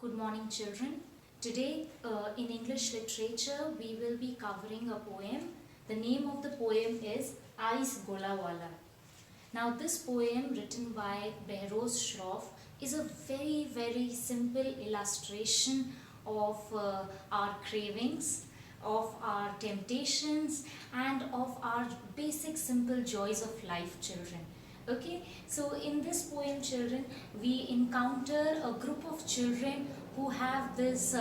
Good morning, children. Today in English literature we will be covering a poem. The name of the poem is Ice Golawalla. Now this poem written by Behrouz Shroff is a very simple illustration of our cravings, of our temptations and of our basic simple joys of life, children. Okay, so in this poem, children, we encounter a group of children who have this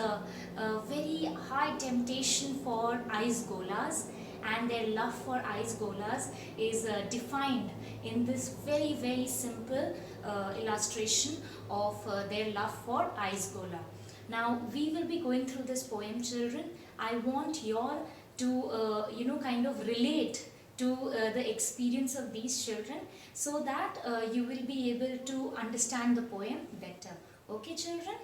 very high temptation for ice golas, and their love for ice golas is defined in this very simple illustration of their love for ice gola. Now we will be going through this poem, children. I want you all to kind of relate to the experience of these children, so that you will be able to understand the poem better. Okay, children?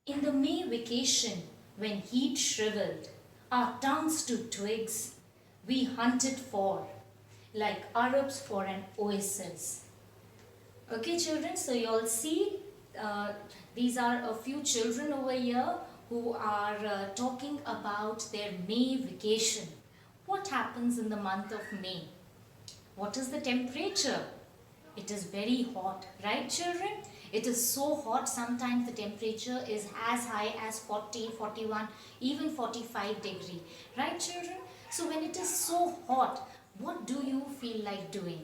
In the May vacation, when heat shriveled our tongues to twigs, we hunted for, like Arabs for an oasis. Okay, children, so you all see these are a few children over here who are talking about their May vacation. What happens in the month of May? What is the temperature? It is very hot, right, children? It is so hot, sometimes the temperature is as high as 40, 41, even 45 degree, right, children? So when it is so hot, what do you feel like doing?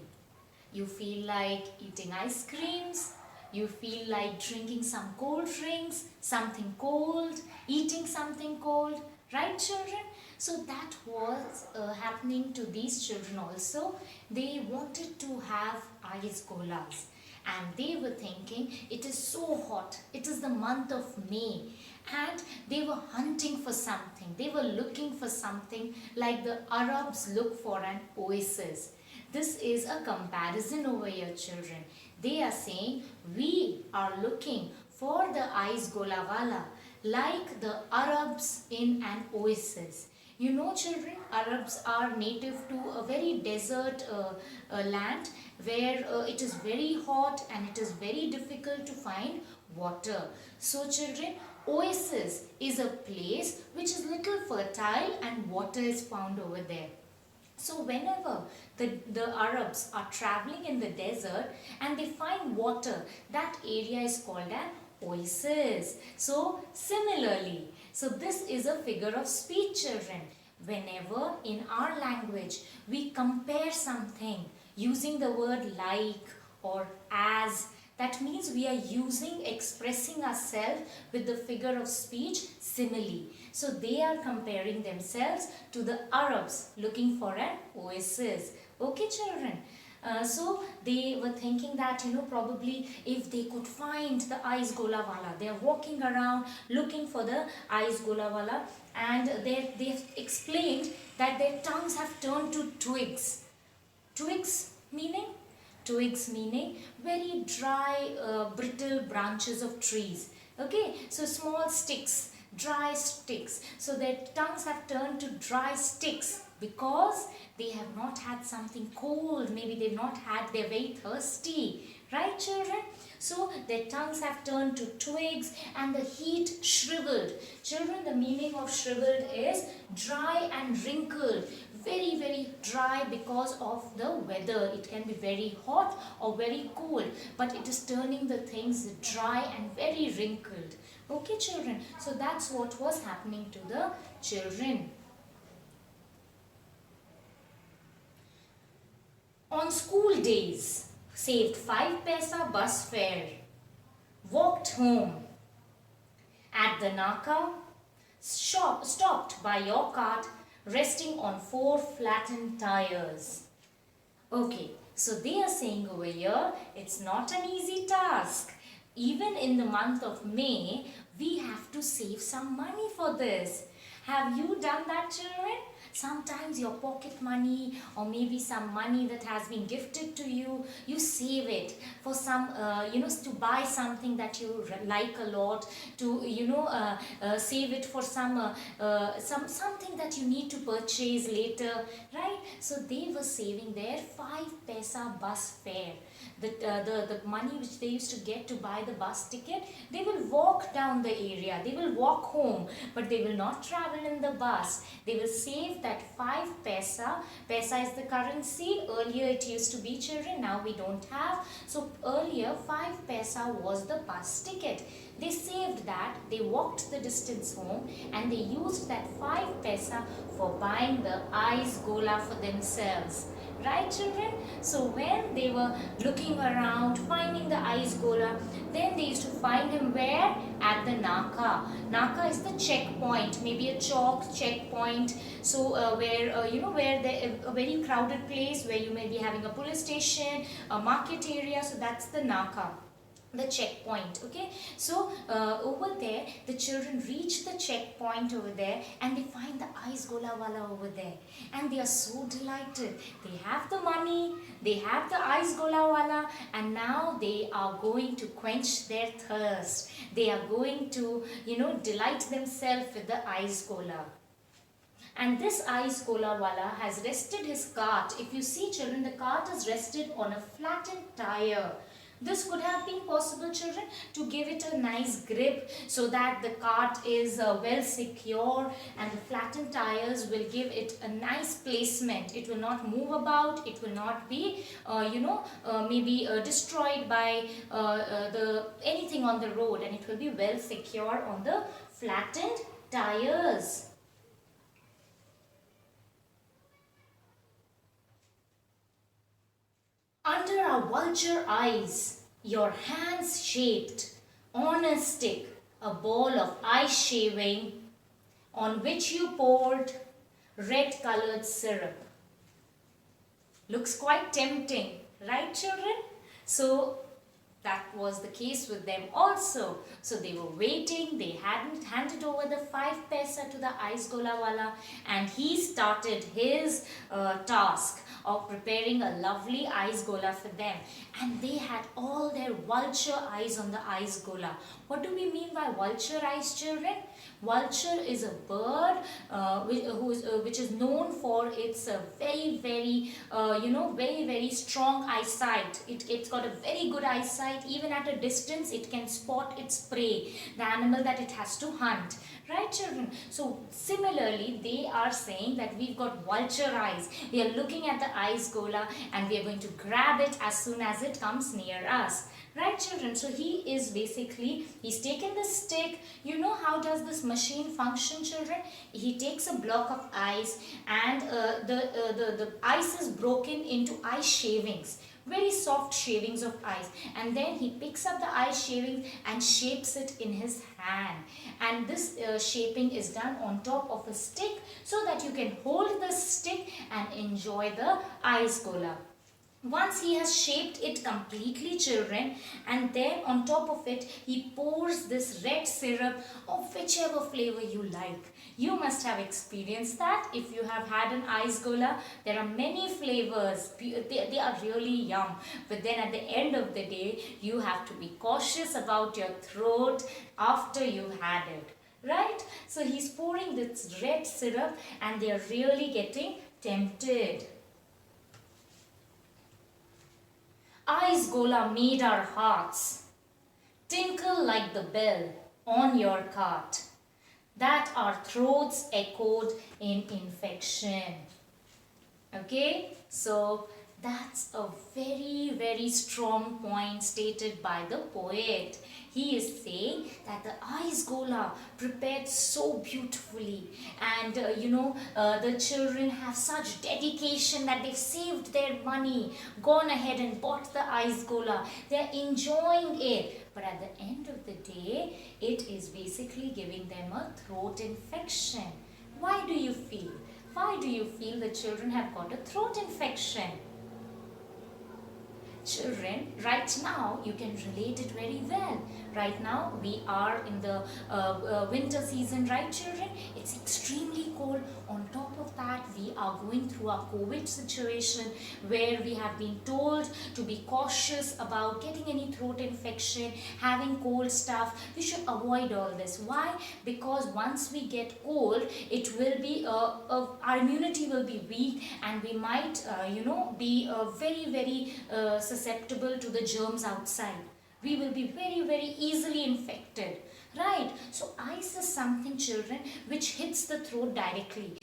You feel like eating ice creams, you feel like drinking some cold drinks, something cold, eating something cold, right, children? So that was happening to these children also. They wanted to have ice golas, and they were thinking it is so hot, it is the month of May, and they were hunting for something, they were looking for something like the Arabs look for an oasis. This is a comparison over here, children. They are saying we are looking for the ice golawalla like the Arabs in an oasis. You know, children, Arabs are native to a very desert land where it is very hot and it is very difficult to find water. So, children, oasis is a place which is little fertile and water is found over there. So whenever the Arabs are traveling in the desert and they find water, that area is called an oasis. So similarly, so this is a figure of speech, children. Whenever in our language we compare something using the word like or as, that means we are expressing ourselves with the figure of speech simile. So they are comparing themselves to the Arabs looking for an oasis. Okay, children? So they were thinking that, probably if they could find the ice golawalla, they are walking around looking for the ice golawalla, and they've explained that their tongues have turned to twigs. Twigs meaning? Twigs meaning very dry, brittle branches of trees. Okay, so small sticks, dry sticks. So their tongues have turned to dry sticks because they have not had something cold. Maybe they've not had, they're very thirsty. Right, children? So their tongues have turned to twigs and the heat shriveled. Children, the meaning of shriveled is dry and wrinkled. Very dry because of the weather. It can be very hot or very cold, but it is turning the things dry and very wrinkled. Okay, children? So that's what was happening to the children. On school days, saved 5 paisa bus fare, walked home. At the Naka, stopped by your cart, resting on 4 flattened tires. Okay, so they are saying over here, it's not an easy task. Even in the month of May, we have to save some money for this. Have you done that, children? Sometimes your pocket money or maybe some money that has been gifted to you, you save it for some, to buy something that you like a lot, to, save it for something that you need to purchase later, right? So they were saving their 5 paisa bus fare. The money which they used to get to buy the bus ticket, they will walk down the area, they will walk home, but they will not travel in the bus. They will save that 5 paisa. Paisa is the currency. Earlier it used to be, children, now we don't have. So earlier 5 paisa was the bus ticket. They saved that, they walked the distance home, and they used that 5 paisa for buying the ice gola for themselves. Right, children? So when they were looking around, finding the ice gola, then they used to find him where? At the Naka. Naka is the checkpoint, maybe a chalk checkpoint. So where a very crowded place where you may be having a police station, a market area. So that's the Naka, the checkpoint. Okay, so over there the children reach the checkpoint over there, and they find the ice golawalla over there, and they are so delighted. They have the money, they have the ice golawalla, and now they are going to quench their thirst. They are going to delight themselves with the ice gola. And this ice golawalla has rested his cart. If you see, children, the cart is rested on a flattened tire. This could have been possible, children, to give it a nice grip so that the cart is well secure, and the flattened tires will give it a nice placement. It will not move about, it will not be maybe destroyed by anything on the road, and it will be well secure on the flattened tires. Under our vulture eyes, your hands shaped on a stick a bowl of ice shaving, on which you poured red-colored syrup. Looks quite tempting, right, children? So that was the case with them also. So they were waiting, they hadn't handed over the 5 paisa to the ice golawalla, and he started his task of preparing a lovely ice gola for them. And they had all their vulture eyes on the ice gola. What do we mean by vulture eyes, children? Vulture is a bird which is known for its very, very strong eyesight. It's got a very good eyesight. Even at a distance, it can spot its prey, the animal that it has to hunt. Right, children? So similarly, they are saying that we've got vulture eyes. We are looking at the ice gola, and we are going to grab it as soon as it comes near us. Right, children? So he's taken the stick. You know how does this machine function, children? He takes a block of ice, and the ice is broken into ice shavings. Very soft shavings of ice, and then he picks up the ice shavings and shapes it in his hand, and this shaping is done on top of a stick so that you can hold the stick and enjoy the ice gola. Once he has shaped it completely, children, and then on top of it he pours this red syrup of whichever flavor you like. You must have experienced that. If you have had an ice gola, there are many flavors. They are really yum. But then at the end of the day, you have to be cautious about your throat after you've had it. Right? So he's pouring this red syrup, and they are really getting tempted. Ice gola made our hearts tinkle like the bell on your cart, that our throats echoed in infection. Okay, so that's a very, very strong point stated by the poet. He is saying that the ice gola prepared so beautifully, and the children have such dedication that they've saved their money, gone ahead and bought the ice gola. They're enjoying it, but at the end of the day, it is basically giving them a throat infection. Why do you feel? Why do you feel the children have got a throat infection? Children, right now you can relate it very well. Right now we are in the winter season, right, children? It's extremely are going through a COVID situation where we have been told to be cautious about getting any throat infection, having cold stuff. We should avoid all this. Why? Because once we get cold, it will be our immunity will be weak, and we might be very susceptible to the germs outside. We will be very easily infected, right? So ice is something, children, which hits the throat directly,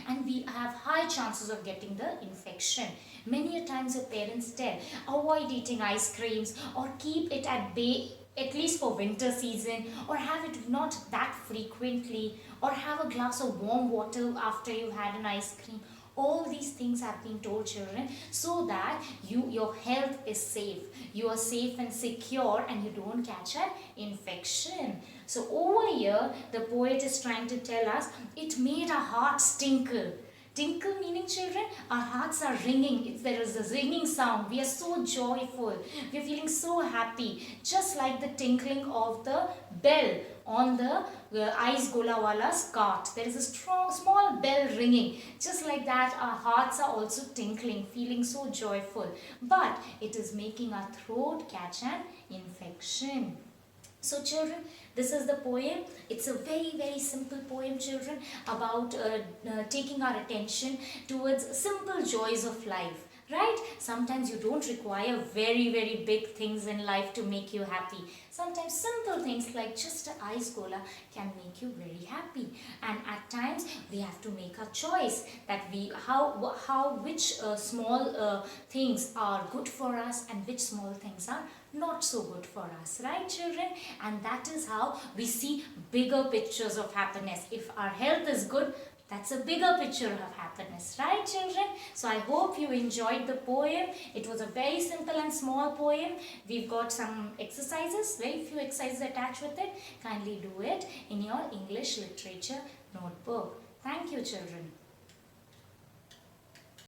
and we have high chances of getting the infection. Many a times your parents tell, avoid eating ice creams or keep it at bay at least for winter season, or have it not that frequently, or have a glass of warm water after you had an ice cream. All these things have been told, children, so that your health is safe. You are safe and secure, and you don't catch an infection. So over here, the poet is trying to tell us, it made our hearts tinkle. Tinkle meaning, children, our hearts are ringing. There is a ringing sound. We are so joyful. We are feeling so happy. Just like the tinkling of the bell on the Ice Golawalla's cart. There is a small bell ringing. Just like that, our hearts are also tinkling, feeling so joyful. But it is making our throat catch an infection. So children, this is the poem. It's a very simple poem, children, about taking our attention towards simple joys of life. Right? Sometimes you don't require very big things in life to make you happy. Sometimes simple things like just an ice cola can make you very happy. And at times we have to make a choice that which small things are good for us and which small things are not so good for us, right, children? And that is how we see bigger pictures of happiness. If our health is good, that's a bigger picture of happiness, right, children? So I hope you enjoyed the poem. It was a very simple and small poem. We've got some exercises, very few exercises attached with it. Kindly do it in your English literature notebook. Thank you, children.